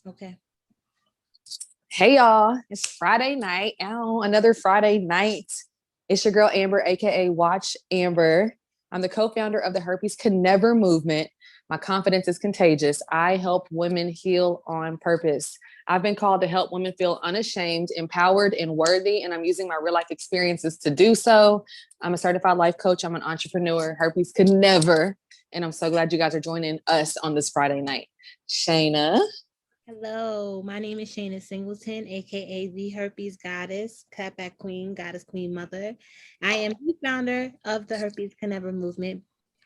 Okay. Hey y'all, it's Friday night. Ow, another Friday night. It's your girl Amber, aka Watch Amber. I'm the co-founder of the Herpes Can Never movement. My confidence is contagious. I help women heal on purpose. I've been called to help women feel unashamed, empowered, and worthy, and I'm using my real life experiences to do so. I'm a certified life coach. I'm an entrepreneur. Herpes Can Never, and I'm so glad you guys are joining us on this Friday night. Shayna. Hello, my name is Shayna Singleton, aka the Herpes Goddess, Clapback Queen, Goddess Queen Mother. I am the founder of the Herpes Can Never movement,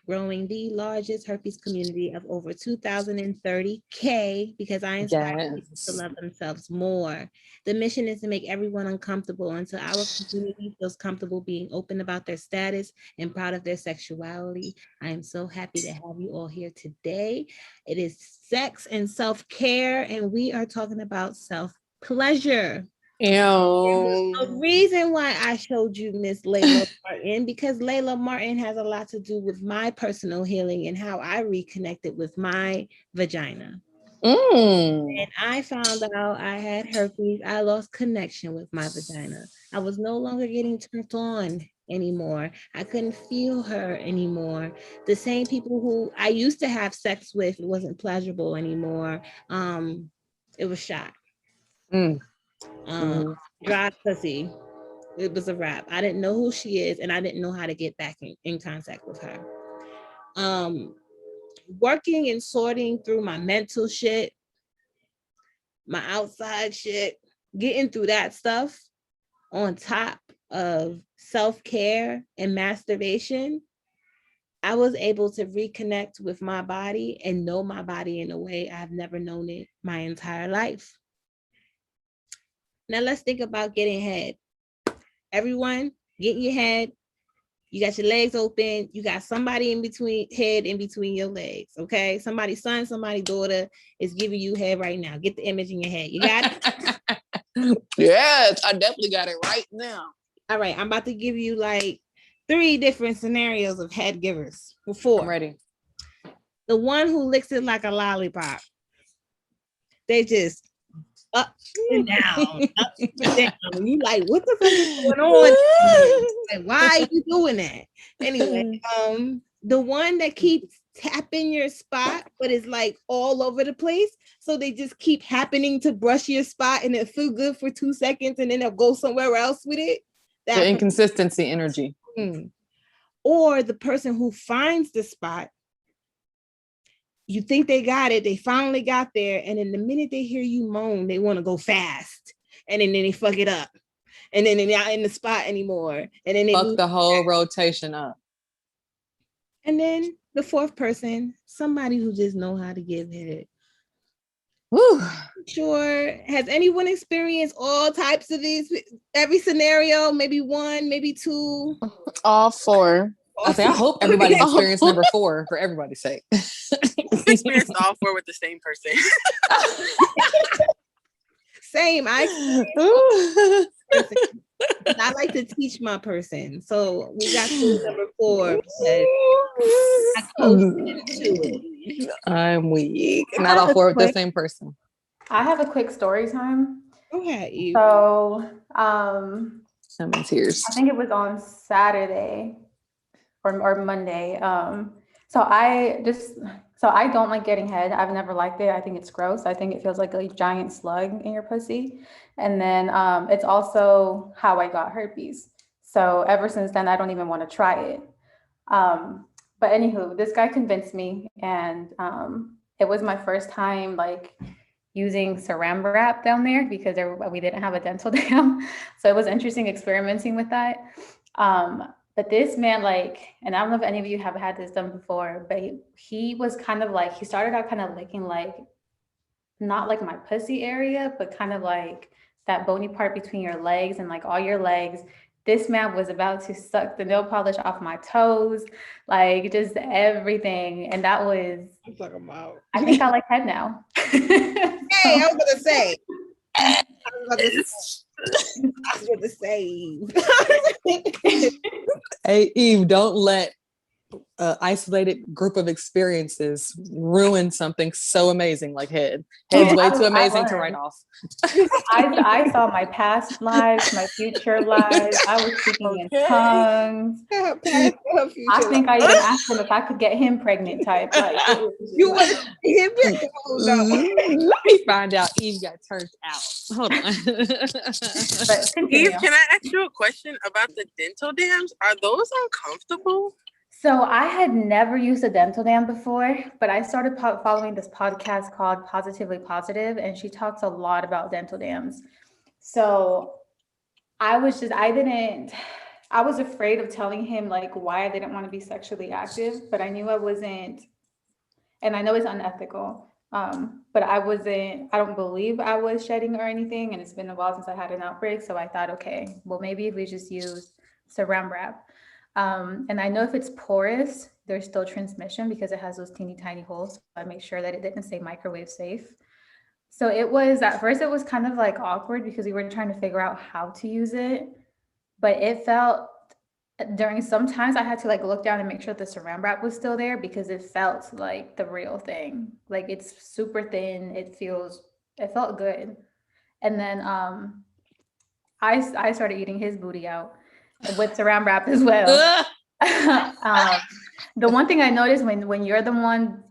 growing the largest herpes community of over 2,030K because I inspire people to love themselves more. The mission is to make everyone uncomfortable until our community feels comfortable being open about their status and proud of their sexuality. I am so happy to have you all here today. It is sex and self-care, and we are talking about self-pleasure. The reason why I showed you Miss Layla Martin, because Layla Martin has a lot to do with my personal healing and how I reconnected with my vagina. And I found out I had herpes. I lost connection with my vagina. I was no longer getting turned on anymore. I couldn't feel her anymore. The same people who I used to have sex with, it wasn't pleasurable anymore. It was shot. Dry pussy. It was a wrap. I didn't know who she is, and I didn't know how to get back in contact with her. Working and sorting through my mental shit, my outside shit, getting through that stuff on top of self-care and masturbation, I was able to reconnect with my body and know my body in a way I've never known it my entire life. Now let's think about getting head. Everyone, get in your head. You got your legs open. You got somebody in between your legs. Okay. Somebody's son, somebody's daughter is giving you head right now. Get the image in your head. You got it? Yes, I definitely got it right now. All right. I'm about to give you like 3 different scenarios of head givers. 4. I'm ready. The one who licks it like a lollipop. They just up and down, up and down. You like, what the fuck is going on? Like, why are you doing that? Anyway, the one that keeps tapping your spot, but it's like all over the place. So they just keep happening to brush your spot and it feel good for 2 seconds and then they'll go somewhere else with it. The inconsistency energy. Or the person who finds the spot, you think they got it, they finally got there, and then the minute they hear you moan, they want to go fast, and then they fuck it up, and then they're not in the spot anymore, and then they fuck the whole rotation up. And then the 4th person, somebody who just know how to give head. Woo. Sure. Has anyone experienced all types of these? Every scenario, maybe 1, maybe 2, all 4. I hope everybody experienced number 4 for everybody's sake. Experienced all 4 with the same person. Same. I like to teach my person. So we got to number 4. I'm weak. Not all 4 with the same person. I have a quick story time. Okay. So I'm in tears. I think it was on Saturday or Monday. So I don't like getting head. I've never liked it. I think it's gross. I think it feels like a giant slug in your pussy. And then it's also how I got herpes. So ever since then, I don't even want to try it. But anywho, this guy convinced me, and it was my first time like using saran wrap down there because we didn't have a dental dam. So it was interesting experimenting with that. But this man, and I don't know if any of you have had this done before, but he was kind of like, he started out kind of licking like, not like my pussy area, but kind of like that bony part between your legs and like all your legs. This man was about to suck the nail polish off my toes, like just everything. And that was, I'm talking about. I think I like head now. Hey, I was going to say. Hey, Eve, don't let isolated group of experiences ruin something so amazing like head. Head's way too amazing to write off. I saw my past lives, my future lives. I was speaking in tongues. I think I even asked him if I could get him pregnant type. Like, you want to see him? Let me find out Eve got turned out. Hold on. But Eve, can I ask you a question about the dental dams? Are those uncomfortable? So I had never used a dental dam before, but I started following this podcast called Positively Positive, and she talks a lot about dental dams. So I was afraid of telling him like why I didn't want to be sexually active, but I knew I wasn't, and I know it's unethical. But I don't believe I was shedding or anything, and it's been a while since I had an outbreak. So I thought, okay, well, maybe if we just use saran wrap. And I know if it's porous, there's still transmission because it has those teeny tiny holes. So I make sure that it didn't say microwave safe. So at first it was kind of like awkward because we were trying to figure out how to use it, but it felt during sometimes I had to like look down and make sure the saran wrap was still there because it felt like the real thing. Like it's super thin. It felt good. And then I started eating his booty out with saran wrap as well. The one thing I noticed when you're the one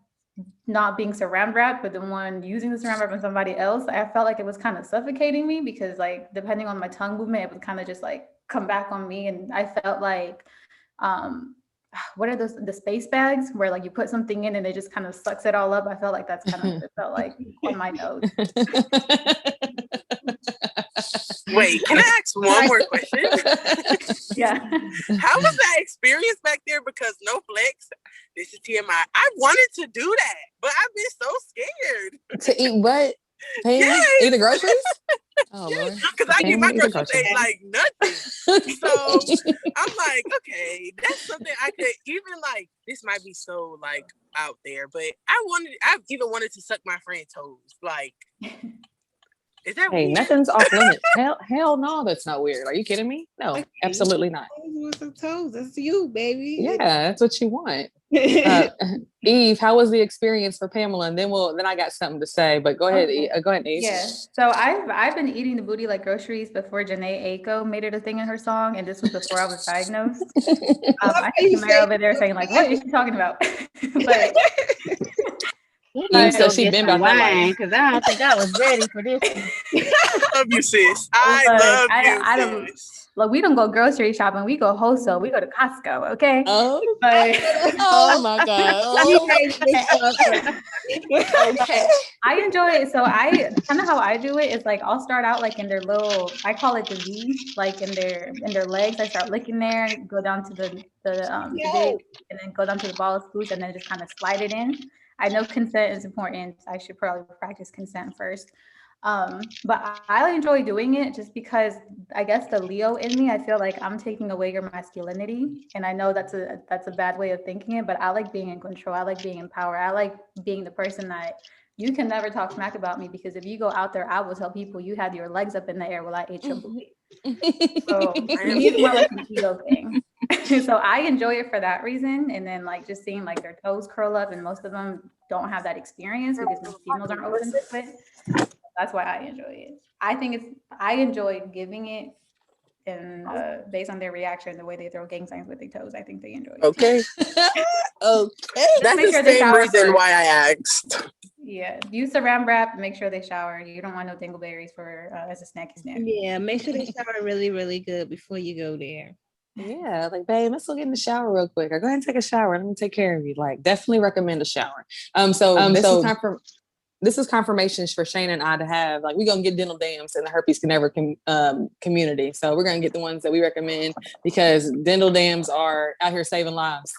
not being saran wrapped, but the one using the saran wrap on somebody else, I felt like it was kind of suffocating me because like depending on my tongue movement, it would kind of just like come back on me. And I felt like, what are those, the space bags where like you put something in and it just kind of sucks it all up? I felt like that's kind of what it felt like on my nose. Wait, can I ask one more question? Yeah. How was that experience back there? Because no flex, this is TMI. I wanted to do that, but I've been so scared. To eat what? Yes. Eat the groceries? Oh, yes, Lord. because I get my groceries ate like nothing. So I'm like, okay, that's something I could even like. This might be so like out there, but I've even wanted to suck my friend's toes. Like, is that Hey, weird? nothing's off limits. Hell no, that's not weird. Are you kidding me? No, absolutely not. With some toes, that's you, baby. Yeah, that's what you want. Eve, how was the experience for Pamela? And then I got something to say, but go ahead. Okay. Go ahead, Eve. Yeah. So I've been eating the booty like groceries before Janae Aiko made it a thing in her song, and this was before I was diagnosed. I see Tamara over there saying like, "What is she talking about?" But Eve said she'd been about that life. Because I don't think I was ready for this. I love you, sis. I love you, sis. Look, we don't go grocery shopping. We go wholesale. We go to Costco. Okay. Oh, But oh my God. okay. I enjoy it. So I kind of how I do it is like I'll start out like in their little, I call it the V, like in their legs. I start licking there, go down to the big, and then go down to the ball of spooch, and then just kind of slide it in. I know consent is important. I should probably practice consent first. But I enjoy doing it just because I guess the Leo in me, I feel like I'm taking away your masculinity. And I know that's a bad way of thinking it, but I like being in control. I like being in power. I like being the person that you can never talk smack about me, because if you go out there, I will tell people you had your legs up in the air while I ate your booty. So it's more like an ego thing. So I enjoy it for that reason. And then like just seeing like their toes curl up, and most of them don't have that experience because most females aren't open to it. That's why I enjoy it. I enjoy giving it, and based on their reaction, the way they throw gang signs with their toes, I think they enjoy it. Okay. Okay. That's the same reason why I asked. Yeah, use saran wrap. Make sure they shower. You don't want no dingleberries for as a snacky snack. Yeah, make sure they shower really, really good before you go there. Yeah, like, babe, let's go get in the shower real quick, or go ahead and take a shower. Let me take care of you. Like, definitely recommend a shower. This is confirmation for Shane and I to have, like, we're going to get dental dams in the Herpes Connecticut community. So we're going to get the ones that we recommend, because dental dams are out here saving lives,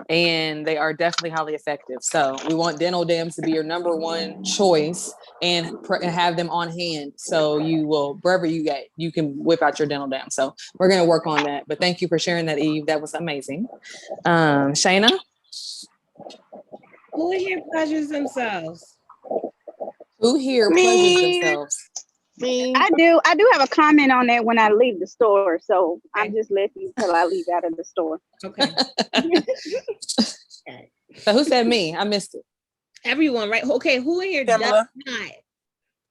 and they are definitely highly effective. So we want dental dams to be your number one choice, and have them on hand. So you will, wherever you get, you can whip out your dental dam. So we're going to work on that. But thank you for sharing that, Eve. That was amazing. Shayna? Who in here pleasures themselves? Who here pleasures themselves? I do have a comment on that when I leave the store. So I'm just listening until I leave out of the store. Okay. Okay. So who said me? I missed it. Everyone, right? Okay, who in here Pamela. does not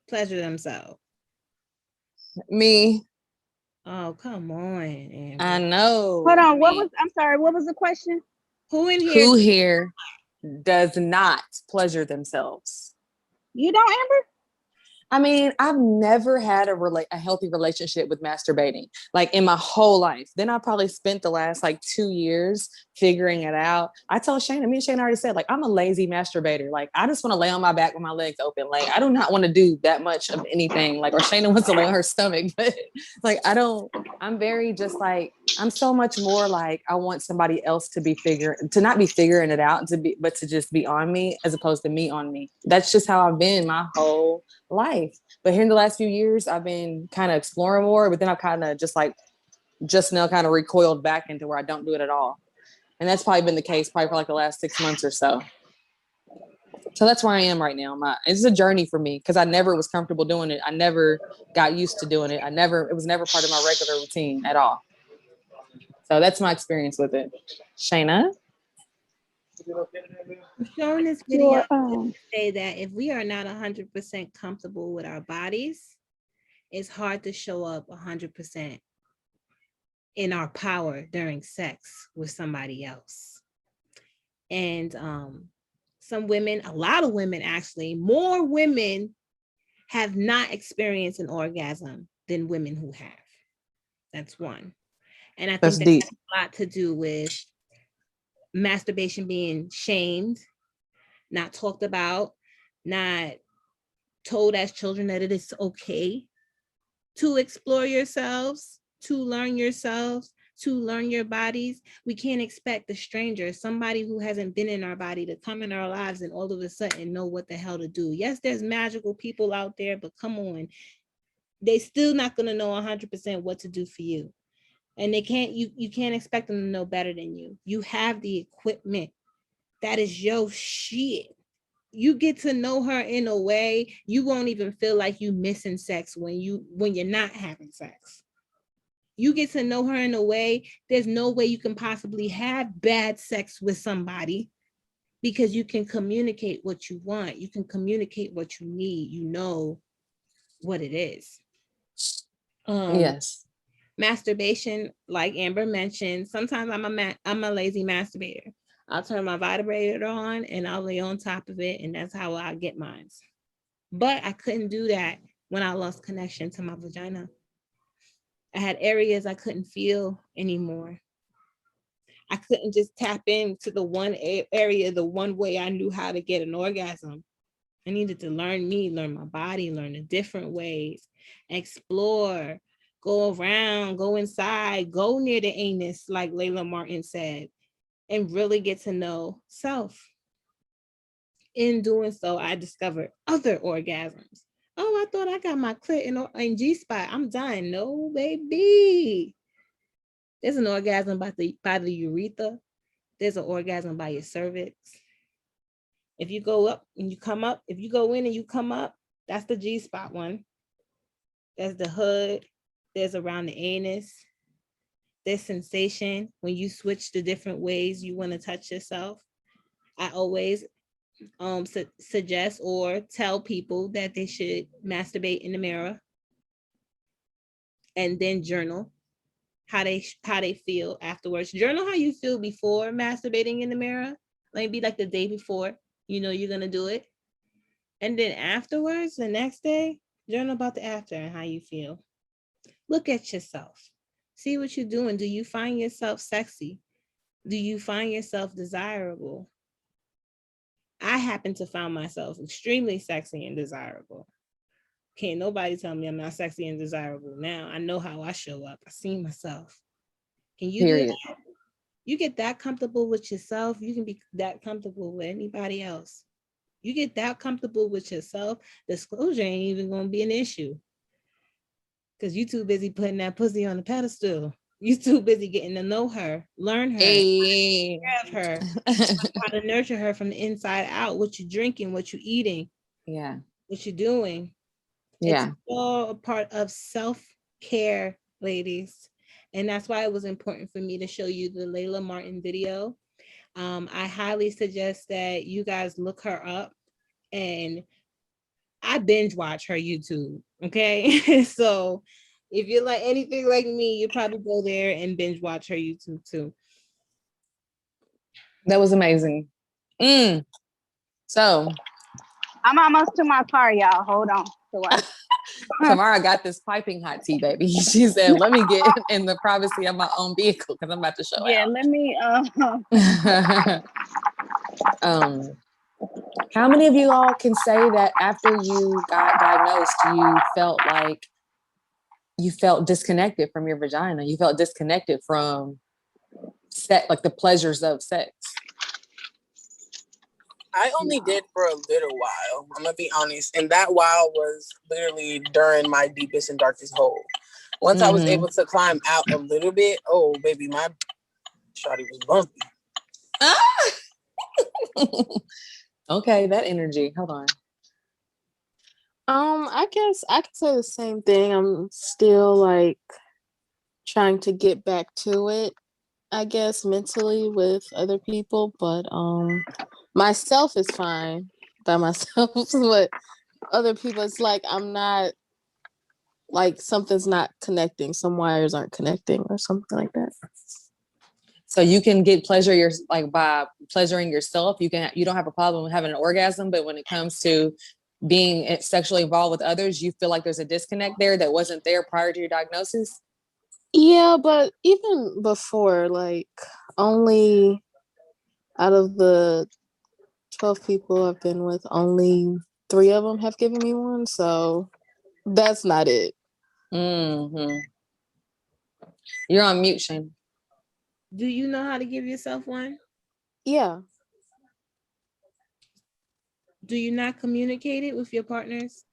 pleasure themselves? Me. Oh, come on, I Amber. know. Hold on. Me. I'm sorry. What was the question? Who in here? Who here does not pleasure themselves? You don't, Amber? I mean, I've never had a healthy relationship with masturbating, like in my whole life. Then I probably spent the last like 2 years figuring it out. I told Shayna, me and Shayna already said, like, I'm a lazy masturbator. Like, I just want to lay on my back with my legs open. Like, I do not want to do that much of anything. Like, or Shayna wants to lay on her stomach, but like, I'm very just like, I'm so much more like, I want somebody else to not be figuring it out, but to just be on me as opposed to me on me. That's just how I've been my whole life. But here in the last few years, I've been kind of exploring more, but then I've kind of just now kind of recoiled back into where I don't do it at all. And that's probably been the case probably for like the last 6 months or so. So that's where I am right now. It's a journey for me because I never was comfortable doing it. I never got used to doing it. It was never part of my regular routine at all. So that's my experience with it. Shayna? I'm showing this video Your, to say that if we are not 100% comfortable with our bodies, it's hard to show up 100% in our power during sex with somebody else. And some women, a lot of women actually, more women have not experienced an orgasm than women who have. That's one. And I think that has a lot to do with masturbation being shamed, not talked about, not told as children that it is okay to explore yourselves, to learn yourselves, to learn your bodies. We can't expect a stranger, somebody who hasn't been in our body, to come in our lives and all of a sudden know what the hell to do. Yes, there's magical people out there, but come on, they still not going to know 100% what to do for you. And you can't expect them to know better than you. You have the equipment. That is your shit. You get to know her in a way you won't even feel like you missing sex when you're not having sex. You get to know her in a way there's no way you can possibly have bad sex with somebody, because you can communicate what you want. You can communicate what you need. You know what it is. Yes. Masturbation, like Amber mentioned, sometimes I'm a lazy masturbator. I'll turn my vibrator on and I'll lay on top of it, and that's how I get mine. But I couldn't do that when I lost connection to my vagina. I had areas I couldn't feel anymore. I couldn't just tap into the one area the one way I knew how to get an orgasm. I needed to learn my body, learn the different ways, explore, go around, go inside, go near the anus, like Layla Martin said, and really get to know self. In doing so, I discovered other orgasms. Oh, I thought I got my clit in G-spot. I'm done. No, baby. There's an orgasm by the urethra. There's an orgasm by your cervix. If you go up and you come up, if you go in and you come up, that's the G-spot one. There's the hood. There's around the anus. There's sensation when you switch the different ways you want to touch yourself. I always suggest or tell people that they should masturbate in the mirror and then journal how they feel afterwards. Journal how you feel before masturbating in the mirror. Maybe like the day before, you know you're gonna do it. And then afterwards, the next day, journal about the after and how you feel. Look at yourself. See what you're doing. Do you find yourself sexy? Do you find yourself desirable? I happen to find myself extremely sexy and desirable. Can't nobody tell me I'm not sexy and desirable now. I know how I show up. I see myself. Can you do that? You get that comfortable with yourself, you can be that comfortable with anybody else. You get that comfortable with yourself, disclosure ain't even gonna be an issue. Because you too busy putting that pussy on the pedestal. You too busy getting to know her, learn her, take care of her, how to nurture her from the inside out, what you're drinking, what you're eating, what you're doing. It's all a part of self-care, ladies. And that's why it was important for me to show you the Layla Martin video. I highly suggest that you guys look her up, and I binge watch her YouTube. Okay. So if you're like anything like me, you probably go there and binge watch her YouTube too. That was amazing. So I'm almost to my car, y'all. Hold on. Tamara got this piping hot tea, baby. She said, let me get in the privacy of my own vehicle because I'm about to show Yeah, let me out. How many of you all can say that after you got diagnosed, you felt disconnected from your vagina? You felt disconnected from like the pleasures of sex? I only did for a little while. I'm gonna be honest, and that while was literally during my deepest and darkest hole. Once I was able to climb out a little bit, oh baby, my shawty was bumpy. Okay, that energy. Hold on. I guess I could say the same thing. I'm still like trying to get back to it, I guess, mentally with other people, but myself is fine by myself, but other people, it's like I'm not, like something's not connecting, some wires aren't connecting or something like that. So you can get pleasure by pleasuring yourself. You don't have a problem with having an orgasm, but when it comes to being sexually involved with others, you feel like there's a disconnect there that wasn't there prior to your diagnosis? Yeah, but even before, like only out of the 12 people I've been with, only 3 of them have given me one, so that's not it. Mm-hmm. You're on mute, Shane. Do you know how to give yourself one? Yeah. Do you not communicate it with your partners?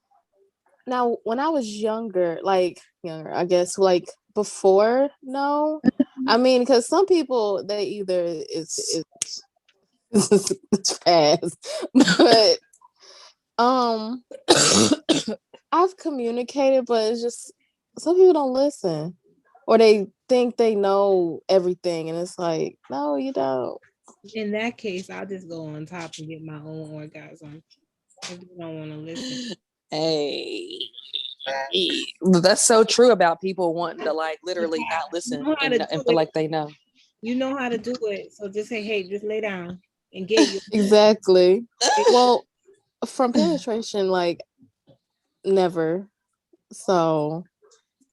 Now, when I was younger, I guess, like before, no. I mean, because some people, they either it's fast, but I've communicated, but it's just some people don't listen, or they think they know everything, and it's like, no, you don't. In that case, I'll just go on top and get my own orgasm if you don't want to listen. Hey, that's so true about people wanting to like literally not listen and feel like they know. You know how to do it, so just say, "Hey, just lay down and get you." Exactly. Well, from penetration, like never. So,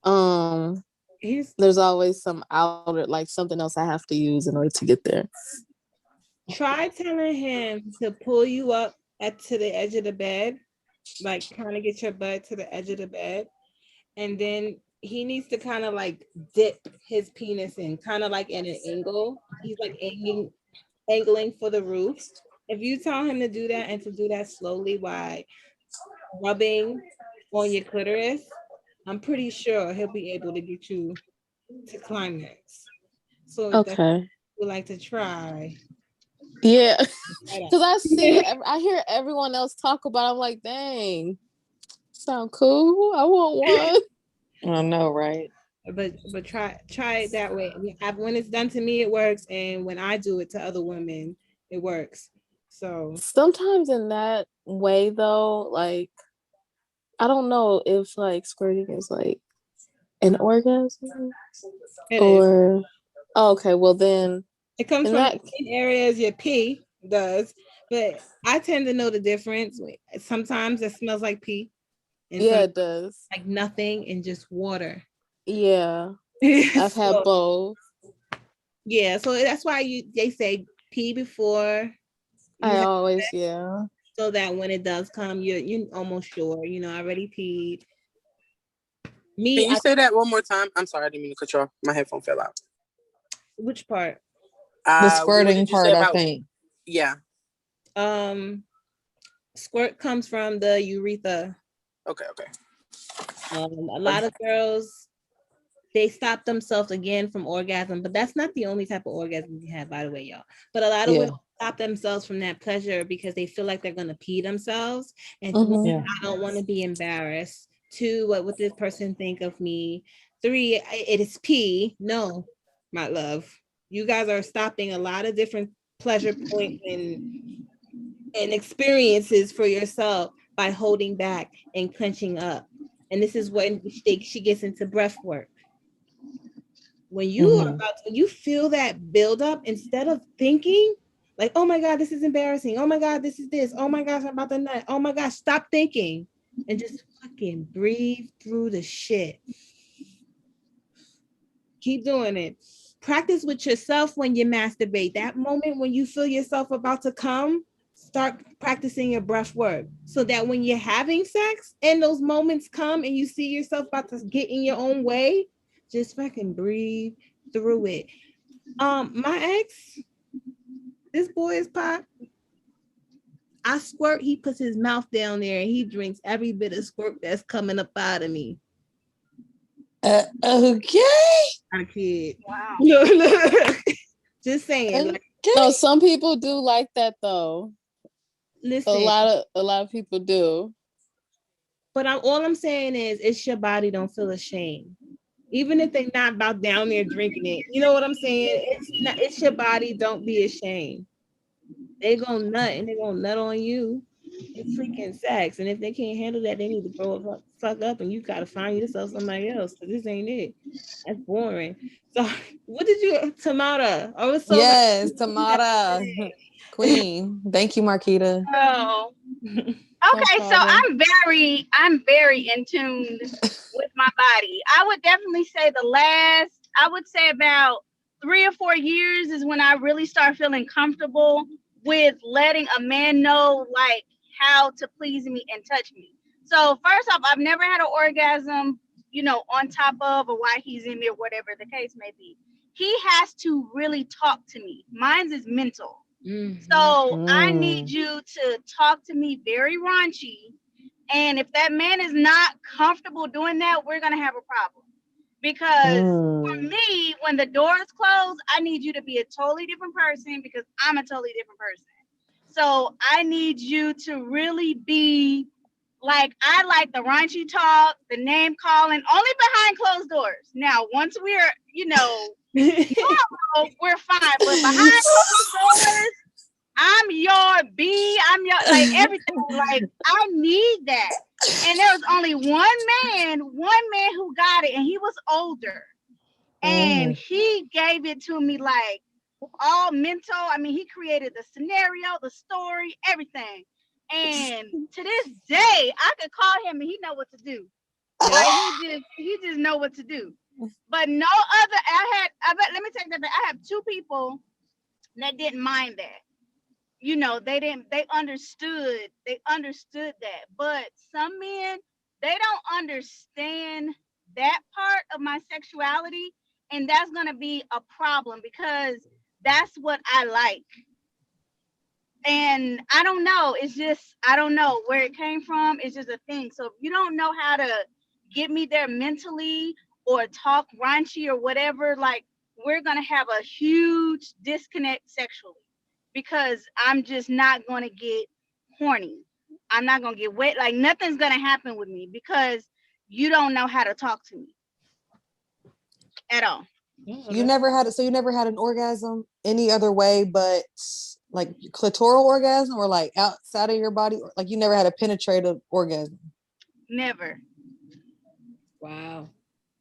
there's always some outer, like something else I have to use in order to get there. Try telling him to pull you up to the edge of the bed, like kind of get your butt to the edge of the bed, and then he needs to kind of like dip his penis in, kind of like at an angle. He's like angling for the roof. If you tell him to do that and to do that slowly while rubbing on your clitoris, I'm pretty sure he'll be able to get you to climax. So if that's what you like to try. Yeah, because I hear everyone else talk about it. I'm like, dang, sound cool. I want one. I know, right? But try it that way. When it's done to me, it works, and when I do it to other women, it works. So sometimes in that way, though, like I don't know if like squirting is like an orgasm or okay, well then it comes from the same area as your pee does, but I tend to know the difference. Sometimes it smells like pee. And yeah, it does. Like nothing and just water. Yeah. I've had both. Yeah, so that's why they say pee before. I always, yeah. So that when it does come, you're almost sure, I already peed. Can you say that one more time? I'm sorry, I didn't mean to cut you off. My headphone fell out. Which part? The squirting part, I think. Yeah. Squirt comes from the urethra. Okay. A lot of girls, they stop themselves again from orgasm, but that's not the only type of orgasm you have, by the way, y'all. But a lot of women stop themselves from that pleasure because they feel like they're gonna pee themselves, and I don't want to be embarrassed. 2, what would this person think of me? 3, it is pee. No, my love, you guys are stopping a lot of different pleasure points and experiences for yourself by holding back and clenching up. And this is when she gets into breath work. When you are about to, you feel that build up, instead of thinking like, oh my God, this is embarrassing. Oh my God, this is this. Oh my gosh, I'm about to nut. Oh my gosh, stop thinking and just fucking breathe through the shit. Keep doing it. Practice with yourself when you masturbate. That moment when you feel yourself about to come, start practicing your breath work so that when you're having sex and those moments come and you see yourself about to get in your own way, just fucking breathe through it. My ex, this boy is pop. I squirt, he puts his mouth down there and he drinks every bit of squirt that's coming up out of me. Okay. I'm a kid. Wow. Just saying. Like, No, some people do like that though. listen, A lot of people do. but all I'm saying is, it's your body. Don't feel ashamed, even if they're not about down there drinking it. You know what I'm saying? It's your body. Don't be ashamed. They gonna nut and they gonna nut on you. It's freaking sex, and if they can't handle that, they need to grow up, fuck up, and you gotta find yourself somebody else because this ain't it. That's boring. So, what did you, Tamara? I was so yes, Tamara, Queen. Thank you, Marquita. Oh. Okay, so I'm very in tune with my body. I would definitely say I would say about 3 or 4 years is when I really start feeling comfortable with letting a man know like how to please me and touch me. So first off, I've never had an orgasm, on top of or while he's in me or whatever the case may be. He has to really talk to me. Mine's is mental. So I need you to talk to me very raunchy. And if that man is not comfortable doing that, we're going to have a problem. Because for me, when the door is closed, I need you to be a totally different person because I'm a totally different person. So I need you to really be like, I like the raunchy talk, the name calling, only behind closed doors. Now, once we're, normal, we're fine. But behind closed doors, I'm your bee. I'm your, like, everything. Like, I need that. And there was only one man who got it, and he was older. And he gave it to me like all mental. I mean, he created the scenario, the story, everything. And to this day, I could call him and he know what to do. Like he just know what to do. But no other. Let me take that back. I have 2 people that didn't mind that. They understood that. But some men, they don't understand that part of my sexuality, and that's going to be a problem because that's what I like. And I don't know, it's just, I don't know where it came from. It's just a thing. So if you don't know how to get me there mentally or talk raunchy or whatever, like, we're going to have a huge disconnect sexually. Because I'm just not going to get horny. I'm not going to get wet. Like, nothing's going to happen with me because you don't know how to talk to me at all. You never had it. So you never had an orgasm any other way but like clitoral orgasm or like outside of your body? Like you never had a penetrative orgasm? Never. Wow.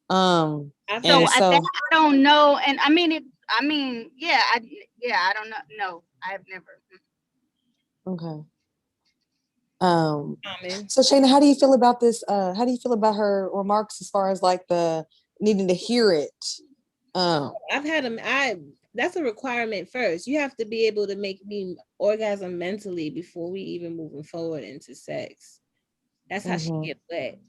So at that, I don't know. And I mean, I don't know. No, I have never. Okay. So Shayna, how do you feel about this? How do you feel about her remarks as far as like the needing to hear it? I've had them. That's a requirement first. You have to be able to make me orgasm mentally before we even moving forward into sex. That's how she get wet.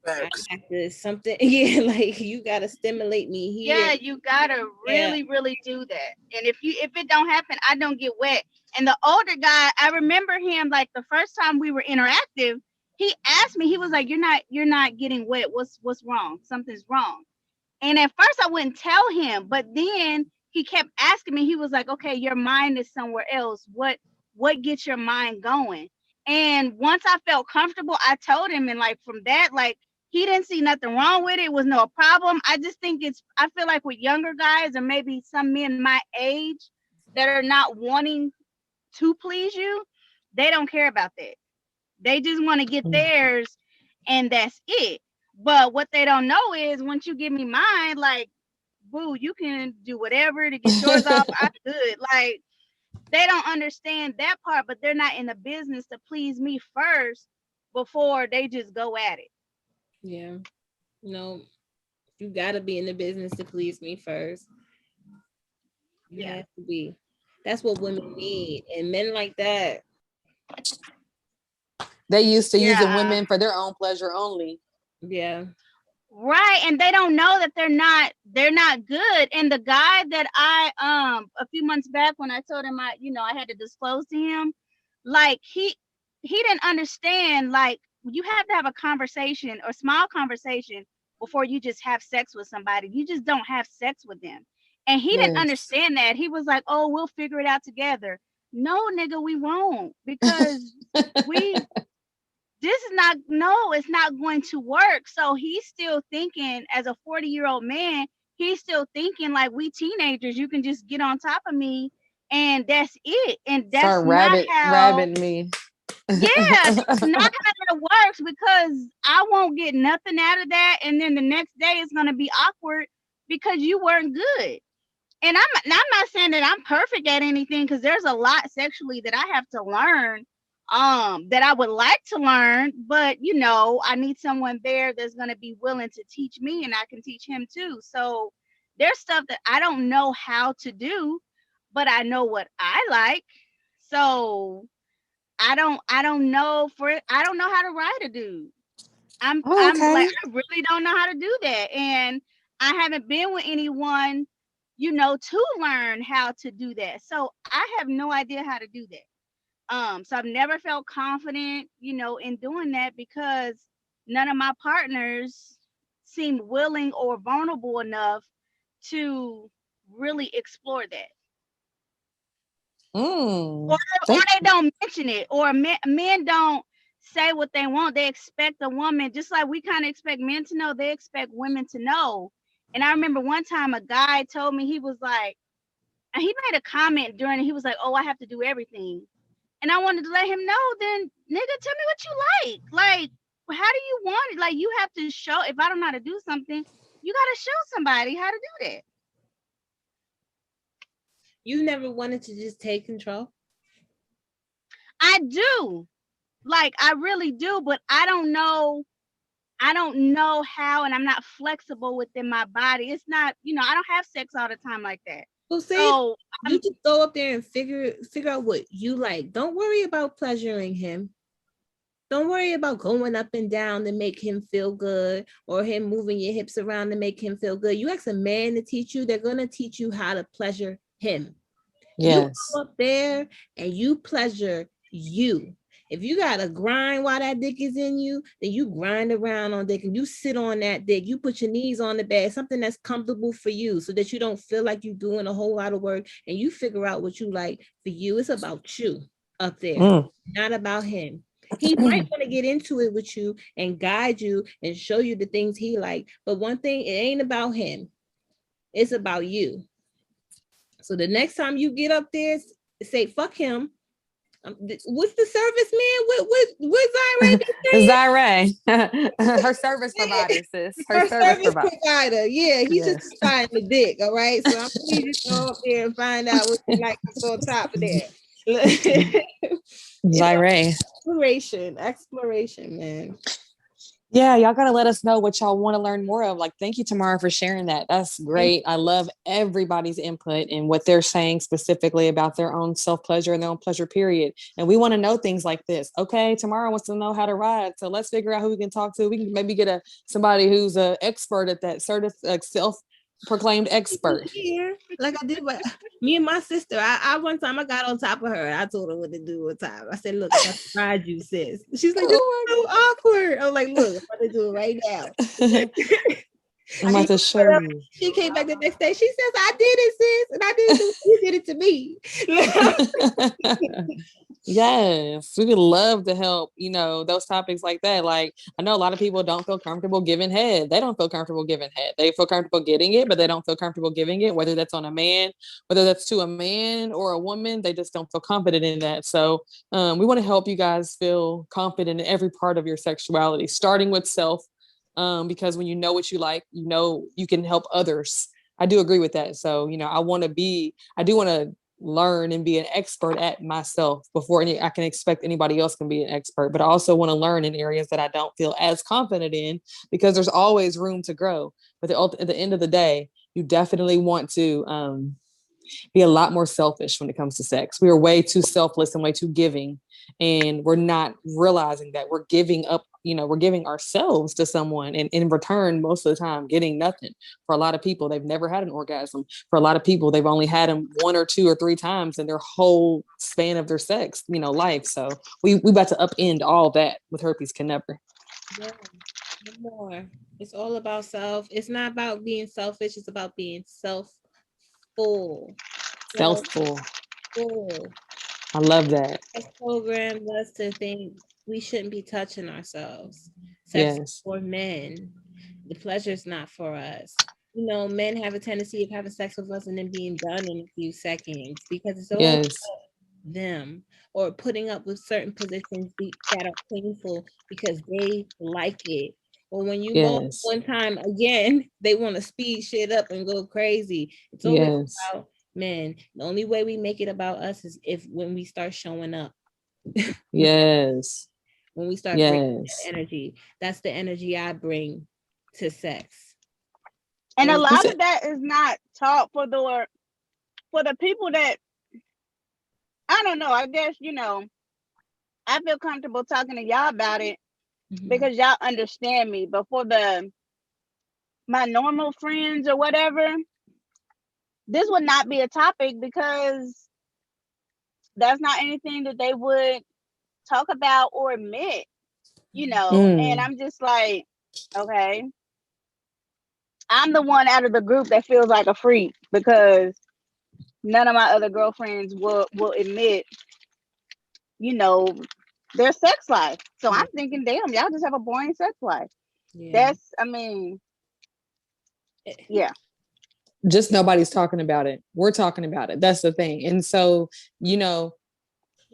I have to something, like you gotta stimulate me here. Yeah, you gotta really do that. And if it don't happen, I don't get wet. And the older guy, I remember him like the first time we were interactive, he asked me, he was like, You're not getting wet. What's wrong? Something's wrong. And at first I wouldn't tell him, but then he kept asking me, he was like, okay, your mind is somewhere else. What gets your mind going? And once I felt comfortable, I told him, and like from that, like he didn't see nothing wrong with it. It was no problem. I just think I feel like with younger guys or maybe some men my age, that are not wanting to please you, they don't care about that. They just want to get theirs, and that's it. But what they don't know is once you give me mine, like, boo, you can do whatever to get yours off. I'm good. Like, they don't understand that part, but they're not in the business to please me first before they just go at it. Yeah. No, you gotta be in the business to please me first. You have to be. That's what women need. And men like that. They used to using women for their own pleasure only. Yeah. Right. And they don't know that they're not good. And the guy that I a few months back when I told him I had to disclose to him, like he didn't understand, like you have to have a conversation or small conversation before you just have sex with somebody. You just don't have sex with them. And he didn't understand that. He was like, oh, we'll figure it out together. No, nigga, we won't, because it's not going to work. So he's still thinking, as a 40-year-old man, he's still thinking like we teenagers, you can just get on top of me and that's it. And that's start rabbing me. Yeah, that's not how it works, because I won't get nothing out of that. And then the next day it's going to be awkward because you weren't good. And I'm not saying that I'm perfect at anything, because there's a lot sexually that I have to learn, that I would like to learn, but I need someone there that's going to be willing to teach me, and I can teach him too. So there's stuff that I don't know how to do, but I know what I like. So I don't know how to ride a dude. I'm like, I really don't know how to do that. And I haven't been with anyone, to learn how to do that. So I have no idea how to do that. So I've never felt confident, in doing that, because none of my partners seemed willing or vulnerable enough to really explore that. Or they don't mention it, or men don't say what they want. They expect a woman, just like we kind of expect men to know, they expect women to know. And I remember one time a guy told me, he was like, and he made a comment during it, he was like, oh, I have to do everything. And I wanted to let him know, then nigga, tell me what you like. Like, how do you want it? Like, you have to show, if I don't know how to do something, you got to show somebody how to do that. You never wanted to just take control? I do. Like, I really do, but I don't know how, and I'm not flexible within my body. It's not, I don't have sex all the time like that. Well, so you just go up there and figure out what you like. Don't worry about pleasuring him. Don't worry about going up and down to make him feel good, or him moving your hips around to make him feel good. You ask a man to teach you, they're going to teach you how to pleasure him. Yes. You go up there and you pleasure you. If you got to grind while that dick is in you, then you grind around on dick and you sit on that dick. You put your knees on the bed, something that's comfortable for you, so that you don't feel like you're doing a whole lot of work, and you figure out what you like for you. It's about you up there, not about him. He might want to get into it with you and guide you and show you the things he like. But one thing, it ain't about him. It's about you. So the next time you get up there, say, fuck him. What's the service man? What's Zaire? Her service provider, sis. Her service provider. Yeah, he's just trying the dick. All right. So I'm gonna just go up there and find out what you like to go on top of there. Zaire. Exploration, man. Yeah, y'all gotta let us know what y'all want to learn more of. Like, thank you, Tamara, for sharing that. That's great. I love everybody's input and what they're saying specifically about their own self-pleasure and their own pleasure period. And we want to know things like this. Okay, Tamara wants to know how to ride. So let's figure out who we can talk to. We can maybe get somebody who's an expert at that, self-proclaimed expert. Here, like I did with me and my sister. I one time I got on top of her. I told her what to do one time. I said, look, I tried you, sis. She's like, this is so awkward. I'm like, look, I'm gonna do it right now. I'm about to show you. She came back the next day. She says, I did it, sis. And I did it. You did it to me. Yes, we would love to help, those topics like that. Like, I know a lot of people don't feel comfortable giving head. They don't feel comfortable giving head. They feel comfortable getting it, but they don't feel comfortable giving it, whether that's on a man, whether that's to a man or a woman, they just don't feel confident in that. So we want to help you guys feel confident in every part of your sexuality, starting with self, because when you know what you like, you can help others. I do agree with that. So, I do want to learn and be an expert at myself before I can expect anybody else can be an expert. But I also want to learn in areas that I don't feel as confident in, because there's always room to grow. But at the end of the day, you definitely want to be a lot more selfish when it comes to sex. We are way too selfless and way too giving, and we're not realizing that we're giving up, we're giving ourselves to someone, and in return, most of the time, getting nothing. For a lot of people, they've never had an orgasm. For a lot of people, they've only had them 1 or 2 or 3 times in their whole span of their sex, life. So we about to upend all that with Herpes Can Never. Yeah, no more. It's all about self. It's not about being selfish. It's about being self-full. Self-full. Full. I love that. It's programmed us to think we shouldn't be touching ourselves. Sex Yes. for men. The pleasure's not for us. Men have a tendency of having sex with us and then being done in a few seconds because it's all Yes. them, or putting up with certain positions that are painful because they like it. Or when you go one time again, they want to speed shit up and go crazy. It's always about men. The only way we make it about us is when we start showing up. Yes. When we start bringing that energy. That's the energy I bring to sex. And a lot of that is not taught for the people that, I don't know, I guess, I feel comfortable talking to y'all about it because y'all understand me. But for my normal friends or whatever, this would not be a topic because that's not anything that they would talk about or admit, and I'm just like, okay, I'm the one out of the group that feels like a freak because none of my other girlfriends will admit, their sex life. So I'm thinking, damn, y'all just have a boring sex life. Yeah. Yeah. Just nobody's talking about it. We're talking about it. That's the thing. And so,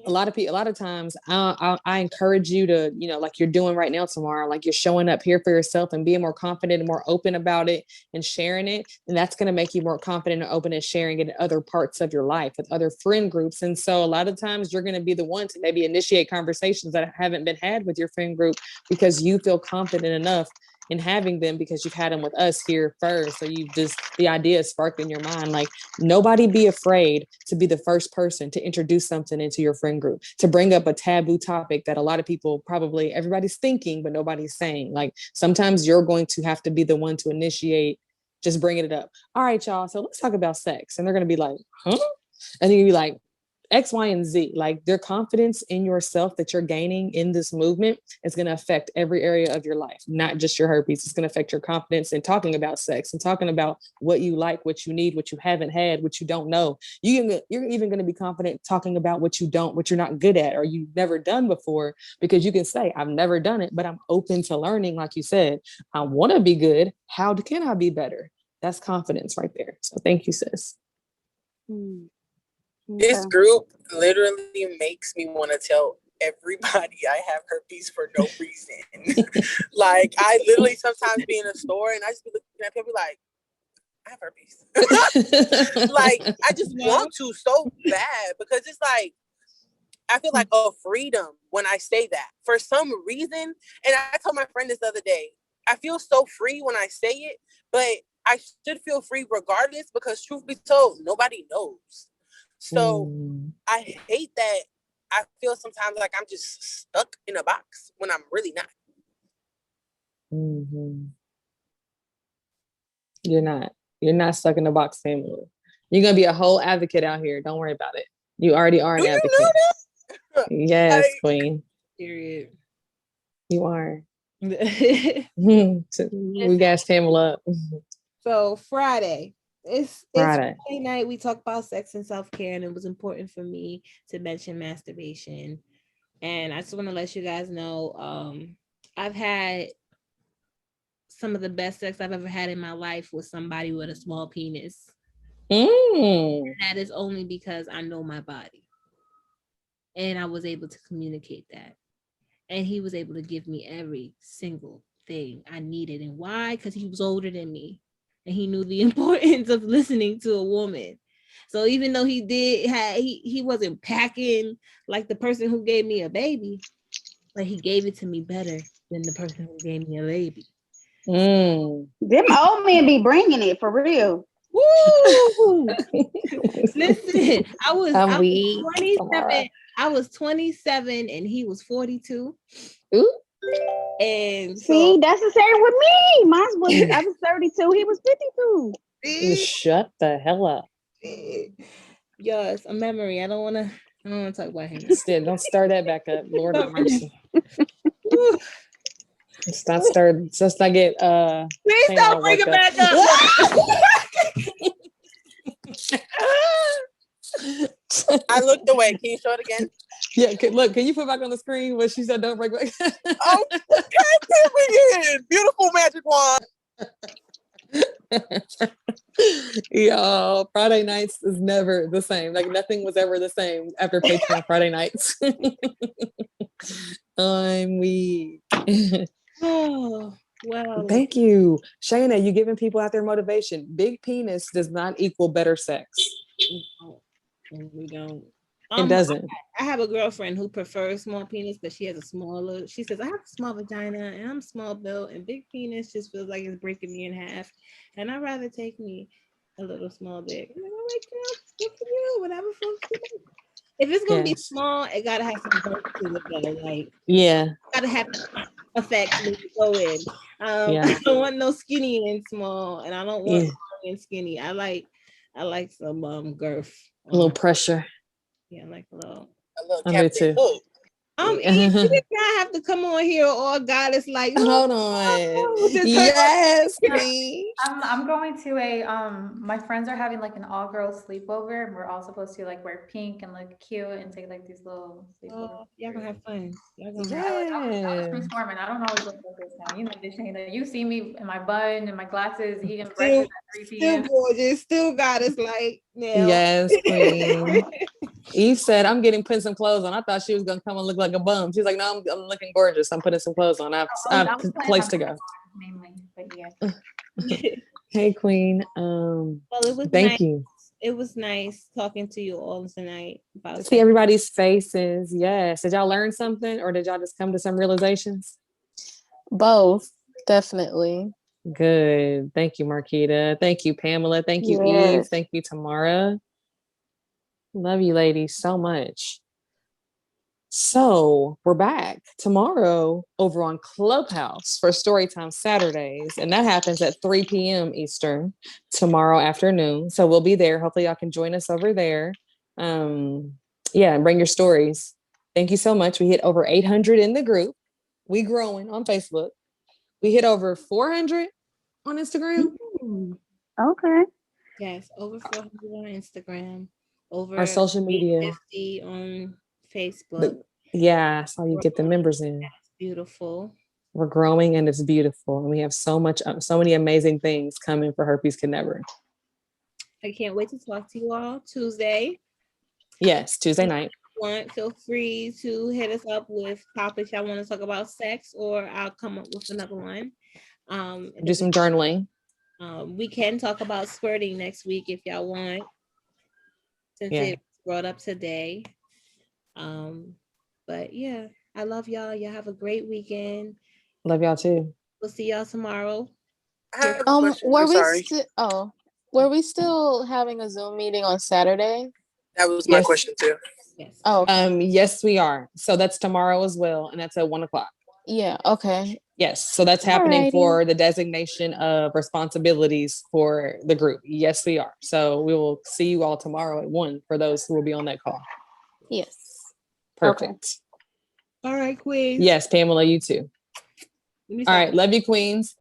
a lot of times I encourage you to, like you're doing right now, Tamara, like you're showing up here for yourself and being more confident and more open about it and sharing it. And that's going to make you more confident and open and sharing it in other parts of your life with other friend groups. And so a lot of times you're going to be the one to maybe initiate conversations that haven't been had with your friend group because you feel confident enough in having them because you've had them with us here first. So the idea is sparked in your mind. Like, nobody be afraid to be the first person to introduce something into your friend group, to bring up a taboo topic that a lot of people, probably everybody's thinking, but nobody's saying. Like, sometimes you're going to have to be the one to initiate, just bringing it up. All right, y'all, so let's talk about sex. And they're going to be like, huh? And you'll be like, X, Y, and Z. Like, their confidence in yourself that you're gaining in this movement is going to affect every area of your life, not just your herpes. It's going to affect your confidence in talking about sex and talking about what you like, what you need, what you haven't had, what you don't know. You're even going to be confident talking about what you're not good at or you've never done before, because you can say, I've never done it, but I'm open to learning. Like you said, I want to be good. How can I be better? That's confidence right there. So thank you, sis. This group literally makes me want to tell everybody I have herpes for no reason. Like, I literally sometimes be in a store and I just be looking at people like, I have herpes. Like, I just want to so bad because it's like, I feel like a freedom when I say that for some reason. And I told my friend this other day, I feel so free when I say it, but I should feel free regardless because, truth be told, nobody knows. So I hate that I feel sometimes like I'm just stuck in a box when I'm really not. You're not stuck in a box, family. You're going to be a whole advocate out here. Don't worry about it. You already are an advocate. You know that? Yes, queen. Period. You are. We gas Pamela up. So Friday, It's Friday. Friday night. We talk about sex and self-care, and it was important for me to mention masturbation. And I just want to let you guys know, I've had some of the best sex I've ever had in my life with somebody with a small penis. And that is only because I know my body. And I was able to communicate that. And he was able to give me every single thing I needed. And why? Because he was older than me. And he knew the importance of listening to a woman. So even though he wasn't packing like the person who gave me a baby, but he gave it to me better than the person who gave me a baby. Them old men be bringing it for real. Woo! Listen, I was 27. I was 27 and he was 42. Ooh. And see, that's the same with me. Mine was I was 32, he was 52. Shut the hell up. Yes, a memory. I don't want to talk about him. Don't start that back up. Lord have mercy. Let's not get please don't bring it back up. I looked away. Can you show it again? Yeah, look, can you put back on the screen what she said? Don't break back. Oh, okay, beautiful magic wand. Yo, Friday nights is never the same. Like nothing was ever the same after Patreon Friday nights. I'm weak. Oh, well. Thank you, Shayna. You giving people out there motivation. Big penis does not equal better sex. We don't. It doesn't. I have a girlfriend who prefers small penis, but she has a smaller. She says I have a small vagina and I'm small built, and big penis just feels like it's breaking me in half. And I'd rather take me a little small dick. And I'm like, good for you, whatever floats your boat. If it's gonna be small, it gotta have some work to it though. Like gotta have effects when you go in. I don't want no skinny and small, and I don't want long and skinny. I like some girth. A little pressure. Yeah, like a little Captain Hook. You did not have to come on here all goddess like. Hold on. Yes, please. I'm going to my friends are having like an all girls sleepover, and we're all supposed to like wear pink and look cute and take like these little sleepovers. Y'all gonna have fun. I was brainstorming. I don't always look like this now. You know this, Shayna. You see me in my bun and my glasses eating breakfast at 3 p.m. Still gorgeous, still goddess like. Yes, queen. Eve said, I'm getting putting some clothes on. I thought she was gonna come and look like a bum. She's like, no, I'm looking gorgeous. I'm putting some clothes on. I have a place to go. Mainly, but yeah. Hey, queen. Well, it was thank you. It was nice talking to you all tonight. See everybody's faces. Yes. Did y'all learn something, or did y'all just come to some realizations? Both, definitely. Good. Thank you, Marquita. Thank you, Pamela. Thank you, Eve. Thank you, Tamara. Love you ladies so much. So we're back tomorrow over on Clubhouse for Storytime Saturdays, and that happens at 3 p.m. Eastern tomorrow afternoon. So we'll be there. Hopefully y'all can join us over there. And bring your stories. Thank you so much. We hit over 800 in the group. We growing on Facebook. We hit over 400 on Instagram. Okay. Yes, over 400 on Instagram. Over our social media 50 on Facebook. So you get the members in. That's beautiful. We're growing and it's beautiful, and we have so many amazing things coming for Herpes Can Never. I can't wait to talk to you all Tuesday. Yes, Tuesday night. Feel free to hit us up with topics y'all want to talk about sex, or I'll come up with another one. Do some journaling. We can talk about squirting next week if y'all want, since it's brought up today. But yeah, I love y'all. Y'all have a great weekend. Love y'all too. We'll see y'all tomorrow. Were we still having a Zoom meeting on Saturday? That was my question too. Yes. Oh, okay. Yes, we are. So that's tomorrow as well, and that's at 1:00. Yeah. Okay. Yes. So that's happening for the designation of responsibilities for the group. Yes, we are. So we will see you all tomorrow at 1 for those who will be on that call. Yes. Perfect. Okay. All right, queens. Yes, Pamela, you too. All right. Love you, queens.